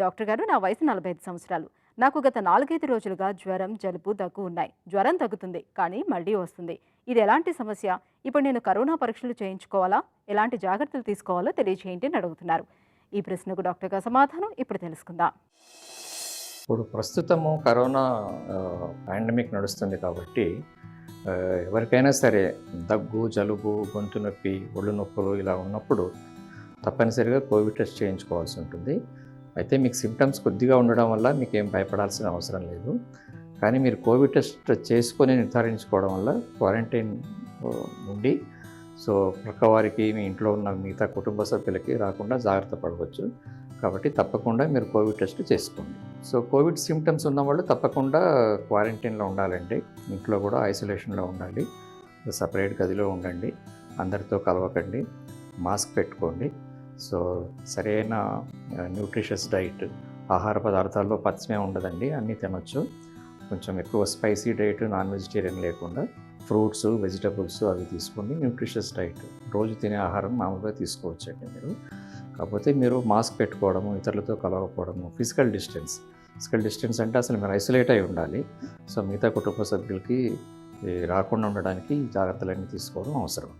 Doctor గారు, నా వయసు 45 సంవత్సరాలు. నాకు గత 4-5 రోజులుగా జ్వరం, జలుబు, దగ్గు ఉన్నాయి. జ్వరం తగ్గుతుంది, కానీ మళ్ళీ వస్తుంది. ఇది ఎలాంటి సమస్య? ఇప్పుడు నేను కరోనా పరీక్షలు చేయించుకోవాలా? ఎలాంటి జాగ్రత్తలు తీసుకోవాలో తెలియజేయండి అని అడుగుతున్నారు. ఈ ప్రశ్నకు డాక్టర్ గారి సమాధానం ఇప్పుడు తెలుసుకుందాం. ఇప్పుడు ప్రస్తుతము కరోనా పాండమిక్ నడుస్తుంది కాబట్టి ఎవరికైనా సరే దగ్గు, జలుబు, గొంతు నొప్పి, ఒళ్ళు నొప్పులు ఇలా ఉన్నప్పుడు తప్పనిసరిగా కోవిడ్ టెస్ట్ చేయించుకోవాల్సి ఉంటుంది. అయితే మీకు సిమ్టమ్స్ కొద్దిగా ఉండడం వల్ల మీకు ఏం భయపడాల్సిన అవసరం లేదు. కానీ మీరు కోవిడ్ టెస్ట్ చేసుకొని నిర్ధారించుకోవడం వల్ల క్వారంటైన్ ఉండి ప్రక్క వారికి, మీ ఇంట్లో ఉన్న మిగతా కుటుంబ సభ్యులకి రాకుండా జాగ్రత్త పడవచ్చు. కాబట్టి తప్పకుండా మీరు కోవిడ్ టెస్ట్ చేసుకోండి. కోవిడ్ సిమ్టమ్స్ ఉన్నవాళ్ళు తప్పకుండా క్వారంటైన్లో ఉండాలండి. ఇంట్లో కూడా ఐసోలేషన్లో ఉండాలి. సపరేట్ గదిలో ఉండండి. అందరితో కలవకండి. మాస్క్ పెట్టుకోండి. సరైన న్యూట్రిషియస్ డైట్, ఆహార పదార్థాల్లో పచ్చిమే ఉండదండి, అన్నీ తినొచ్చు. కొంచెం ఎక్కువ స్పైసీ డైట్, నాన్ వెజిటేరియన్ లేకుండా ఫ్రూట్స్, వెజిటబుల్స్ అవి తీసుకోండి. న్యూట్రిషియస్ డైట్, రోజు తినే ఆహారం మామూలుగా తీసుకోవచ్చండి మీరు. కాకపోతే మీరు మాస్క్ పెట్టుకోవడము, ఇతరులతో కలవకపోవడము, ఫిజికల్ డిస్టెన్స్ అంటే అసలు మీరు ఐసోలేట్ అయి ఉండాలి. మిగతా కుటుంబ సభ్యులకి రాకుండా ఉండడానికి జాగ్రత్తలన్నీ తీసుకోవడం అవసరం.